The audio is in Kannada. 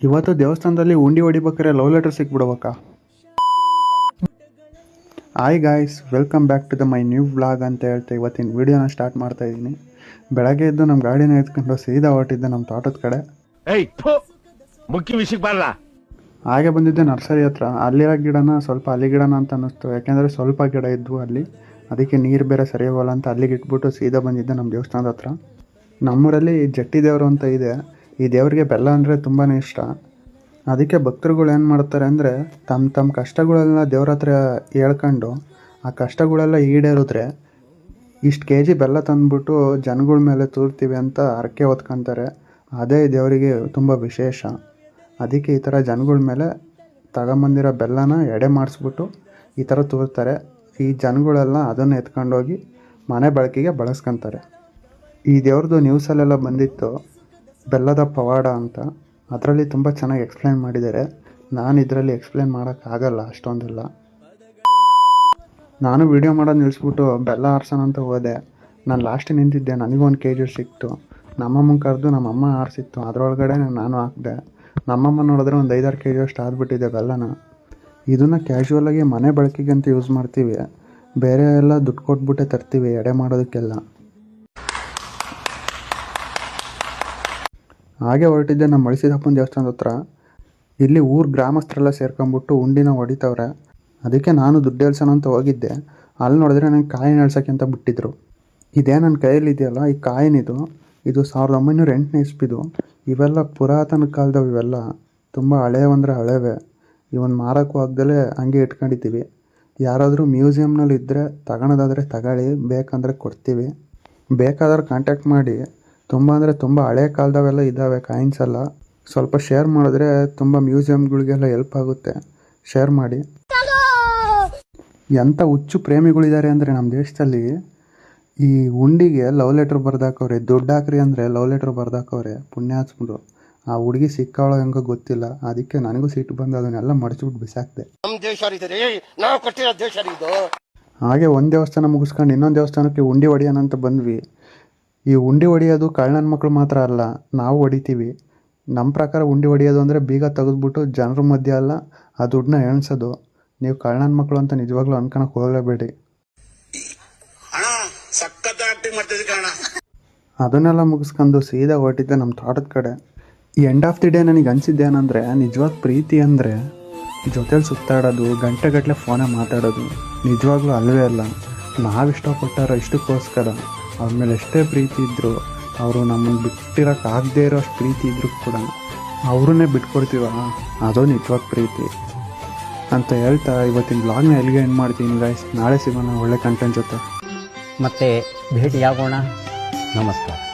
ಇವತ್ತು ದೇವಸ್ಥಾನದಲ್ಲಿ ಉಂಡಿ ಹೊಡಿಬೇಕಾರೆ ಲವ್ ಲೆಟರ್ ಸಿಕ್ಬಿಡ್ಬೇಕಾ? Hi guys, welcome back to my new vlog ಅಂತ ಹೇಳ್ತಾ ಇವತ್ತಿನ ವೀಡಿಯೋನ ಸ್ಟಾರ್ಟ್ ಮಾಡ್ತಾ ಇದ್ದೀನಿ. ಬೆಳಗ್ಗೆ ಎದ್ದು ನಮ್ಮ ಗಾಡಿನ ಎತ್ಕೊಂಡು ಸೀದಾ ಹೊರಟಿದ್ದೆ ನಮ್ಮ ತೋಟದ ಕಡೆ. ಮುಖ್ಯ ವಿಷಯಕ್ಕೆ ಬರಲ್ಲ. ಹಾಗೆ ಬಂದಿದ್ದೆ ನರ್ಸರಿ ಹತ್ರ. ಅಲ್ಲಿರೋ ಗಿಡನ ಸ್ವಲ್ಪ ಅಲ್ಲಿ ಗಿಡನ ಅಂತ ಅನ್ನಿಸ್ತು, ಯಾಕೆಂದರೆ ಸ್ವಲ್ಪ ಗಿಡ ಇದ್ವು ಅಲ್ಲಿ. ಅದಕ್ಕೆ ನೀರು ಬೇರೆ ಸರಿ ಹೋಗಲ್ಲ ಅಂತ ಅಲ್ಲಿಗೆ ಇಟ್ಬಿಟ್ಟು ಸೀದಾ ಬಂದಿದ್ದೆ ನಮ್ಮ ದೇವಸ್ಥಾನದ ಹತ್ರ. ನಮ್ಮೂರಲ್ಲಿ ಜಟ್ಟಿ ದೇವರು ಅಂತ ಇದೆ. ಈ ದೇವರಿಗೆ ಬೆಲ್ಲ ಅಂದರೆ ತುಂಬಾ ಇಷ್ಟ. ಅದಕ್ಕೆ ಭಕ್ತರುಗಳು ಏನು ಮಾಡ್ತಾರೆ ಅಂದರೆ ತಮ್ಮ ಕಷ್ಟಗಳೆಲ್ಲ ದೇವ್ರ ಹತ್ರ ಹೇಳ್ಕೊಂಡು ಆ ಕಷ್ಟಗಳೆಲ್ಲ ಈಡೇರಿದ್ರೆ ಇಷ್ಟು ಕೆ ಜಿ ಬೆಲ್ಲ ತಂದುಬಿಟ್ಟು ಜನಗಳ ಮೇಲೆ ತೂರ್ತೀವಿ ಅಂತ ಹರಕೆ ಹೊತ್ಕೊತಾರೆ. ಅದೇ ದೇವರಿಗೆ ತುಂಬ ವಿಶೇಷ. ಅದಕ್ಕೆ ಈ ಥರ ಜನಗಳ ಮೇಲೆ ತಗೊಂಬಂದಿರೋ ಬೆಲ್ಲನ ಎಡೆ ಮಾಡಿಸ್ಬಿಟ್ಟು ಈ ಥರ ತೂರ್ತಾರೆ. ಈ ಜನಗಳೆಲ್ಲ ಅದನ್ನು ಎತ್ಕೊಂಡೋಗಿ ಮನೆ ಬಳಕೆಗೆ ಬಳಸ್ಕೊತಾರೆ. ಈ ದೇವ್ರದ್ದು ನ್ಯೂಸಲ್ಲೆಲ್ಲ ಬಂದಿತ್ತು, ಬೆಲ್ಲದ ಪವಾಡ ಅಂತ. ಅದರಲ್ಲಿ ತುಂಬ ಚೆನ್ನಾಗಿ ಎಕ್ಸ್ಪ್ಲೈನ್ ಮಾಡಿದ್ದಾರೆ. ನಾನು ಇದರಲ್ಲಿ ಎಕ್ಸ್ಪ್ಲೈನ್ ಮಾಡೋಕ್ಕಾಗಲ್ಲ ಅಷ್ಟೊಂದೆಲ್ಲ. ನಾನು ವೀಡಿಯೋ ಮಾಡೋದು ನಿಲ್ಲಿಸ್ಬಿಟ್ಟು ಬೆಲ್ಲ ಆರ್ಸೋಣ ಅಂತ ಹೋದೆ. ನಾನು ಲಾಸ್ಟಿಗೆ ನಿಂತಿದ್ದೆ. ನನಗೂ 1 kg ಸಿಕ್ತು. ನಮ್ಮಮ್ಮನ ಕರೆದು ನಮ್ಮಮ್ಮ ಆರಿಸಿತ್ತು. ಅದರೊಳಗಡೆ ನಾನು ಹಾಕಿದೆ. ನಮ್ಮಮ್ಮ ನೋಡಿದ್ರೆ ಒಂದು 5-6 kg ಅಷ್ಟು ಆದ್ಬಿಟ್ಟಿದೆ ಬೆಲ್ಲನ. ಇದನ್ನು ಕ್ಯಾಶುವಲಾಗಿ ಮನೆ ಬಳಕೆಗೆ ಅಂತ ಯೂಸ್ ಮಾಡ್ತೀವಿ. ಬೇರೆ ಎಲ್ಲ ದುಡ್ಡು ಕೊಟ್ಬಿಟ್ಟೆ ತರ್ತೀವಿ ಎಡೆ ಮಾಡೋದಕ್ಕೆಲ್ಲ. ಹಾಗೆ ಹೊರಟಿದ್ದೆ ನಮ್ಮ ಮಳಿಸಿದಪ್ಪನ ದೇವಸ್ಥಾನದ ಹತ್ರ. ಇಲ್ಲಿ ಗ್ರಾಮಸ್ಥರೆಲ್ಲ ಸೇರ್ಕೊಂಡ್ಬಿಟ್ಟು ಉಂಡಿನ ಹೊಡಿತವ್ರೆ. ಅದಕ್ಕೆ ನಾನು ದುಡ್ಡು ಎಳ್ಸೋಣ ಅಂತ ಹೋಗಿದ್ದೆ. ಅಲ್ಲಿ ನೋಡಿದ್ರೆ ನಂಗೆ ಕಾಯಿನ ಎಳ್ಸೋಕ್ಕೆ ಅಂತ ಬಿಟ್ಟಿದ್ರು. ಇದೇ ನನ್ನ ಕೈಯಲ್ಲಿದೆಯಲ್ಲ, ಈ ಕಾಯಿನಿದು ಇದು 1908ನೇ ಇಸ್ವಿದು. ಇವೆಲ್ಲ ಪುರಾತನ ಕಾಲದವು. ಇವೆಲ್ಲ ತುಂಬ ಹಳೆವಂದ್ರೆ ಹಳೆವೆ. ಇವನ್ ಮಾರೋಕ್ಕೂ ಆಗ್ದಲೇ ಹಂಗೆ ಇಟ್ಕೊಂಡಿದ್ದೀವಿ. ಯಾರಾದರೂ ಮ್ಯೂಸಿಯಮ್ನಲ್ಲಿ ಇದ್ದರೆ ತಗೊಳೋದಾದರೆ ತಗೊಳ್ಳಿ, ಬೇಕಂದರೆ ಕೊಡ್ತೀವಿ. ಬೇಕಾದ್ರೆ ಕಾಂಟ್ಯಾಕ್ಟ್ ಮಾಡಿ. ತುಂಬ ಅಂದರೆ ತುಂಬ ಹಳೆ ಕಾಲದವೆಲ್ಲ ಇದ್ದಾವೆ ಕಾಯಿನ್ಸ್ ಎಲ್ಲ. ಸ್ವಲ್ಪ ಶೇರ್ ಮಾಡಿದ್ರೆ ತುಂಬ ಮ್ಯೂಸಿಯಮ್ಗಳಿಗೆಲ್ಲ ಹೆಲ್ಪ್ ಆಗುತ್ತೆ. ಶೇರ್ ಮಾಡಿ. ಎಂಥ ಹುಚ್ಚು ಪ್ರೇಮಿಗಳಿದ್ದಾರೆ ಅಂದರೆ ನಮ್ಮ ದೇಶದಲ್ಲಿ ಈ ಉಂಡಿಗೆ ಲವ್ ಲೆಟ್ರ್ ಬರ್ದಾಕವ್ರೆ. ದುಡ್ಡು ಹಾಕ್ರಿ ಅಂದರೆ ಲವ್ ಲೆಟ್ರ್ ಬರ್ದಾಕವ್ರೆ. ಪುಣ್ಯಾತ್ಮರು. ಆ ಹುಡುಗಿ ಸಿಕ್ಕಾಳೋ ಹೆಂಗೋ ಗೊತ್ತಿಲ್ಲ. ಅದಕ್ಕೆ ನನಗೂ ಸಿಟ್ಟು ಬಂದು ಅದನ್ನೆಲ್ಲ ಮಡಚಿಬಿಟ್ಟು ಬಿಸಾಕ್ದೆ. ಹಾಗೆ ಒಂದು ದೇವಸ್ಥಾನ ಮುಗಿಸ್ಕೊಂಡು ಇನ್ನೊಂದು ದೇವಸ್ಥಾನಕ್ಕೆ ಉಂಡಿ ಹೊಡಿಯೋಣ ಅಂತ ಬಂದ್ವಿ. ಈ ಉಂಡಿ ಹೊಡಿಯೋದು ಕಳ್ಳನ ಮಕ್ಕಳು ಮಾತ್ರ ಅಲ್ಲ, ನಾವು ಹೊಡಿತೀವಿ. ನಮ್ಮ ಪ್ರಕಾರ ಉಂಡಿ ಹೊಡಿಯೋದು ಅಂದರೆ ಬೀಗ ತೆಗೆದ್ಬಿಟ್ಟು ಜನರ ಮಧ್ಯೆ ಅಲ್ಲ ಆ ದುಡ್ಡನ್ನ ಎಣಿಸೋದು. ನೀವು ಕಳ್ಳನ ಮಕ್ಕಳು ಅಂತ ನಿಜವಾಗ್ಲೂ ಅನ್ಕೊಳಕ್ಕೆ ಹೋಗಲೇಬೇಡಿ. ಅದನ್ನೆಲ್ಲ ಮುಗಿಸ್ಕೊಂಡು ಸೀದಾ ಹೊರಟಿದ್ದೆ ನಮ್ಮ ತೋಟದ ಕಡೆ. ಎಂಡ್ ಆಫ್ ದಿ ಡೇ ನನಗೆ ಅನಿಸಿದ್ದೇನೆಂದರೆ, ನಿಜವಾದ ಪ್ರೀತಿ ಅಂದರೆ ಜೊತೇಲಿ ಸುತ್ತಾಡೋದು, ಗಂಟೆಗಟ್ಟಲೆ ಫೋನೇ ಮಾತಾಡೋದು. ನಿಜವಾಗ್ಲೂ ಅಲ್ಲವೇ ಅಲ್ಲ. ನಾವು ಇಷ್ಟಪಟ್ಟಾರೋ ಇಷ್ಟಕ್ಕೋಸ್ಕರ ಅವ್ರ ಮೇಲೆ ಎಷ್ಟೇ ಪ್ರೀತಿ ಇದ್ದರೂ, ಅವರು ನಮ್ಮನ್ನು ಬಿಟ್ಟಿರೋಕ್ಕಾಗದೇ ಇರೋ ಅಷ್ಟು ಪ್ರೀತಿ ಇದ್ರೂ ಕೂಡ ಅವ್ರನ್ನೇ ಬಿಟ್ಕೊಡ್ತೀವ, ಅದು ನಿಜವಾದ ಪ್ರೀತಿ ಅಂತ ಹೇಳ್ತಾ ಇವತ್ತಿನ ಬ್ಲಾಗ್ನ ಎಲ್ಲಿಗೆ ಎಂಡ್ ಮಾಡ್ತೀನಿ ಗೈಸ್. ನಾಳೆ ಸಿಗೋಣ ಒಳ್ಳೆ ಕಂಟೆಂಟ್ ಜೊತೆ. ಮತ್ತೆ ಭೇಟಿಯಾಗೋಣ. ನಮಸ್ಕಾರ.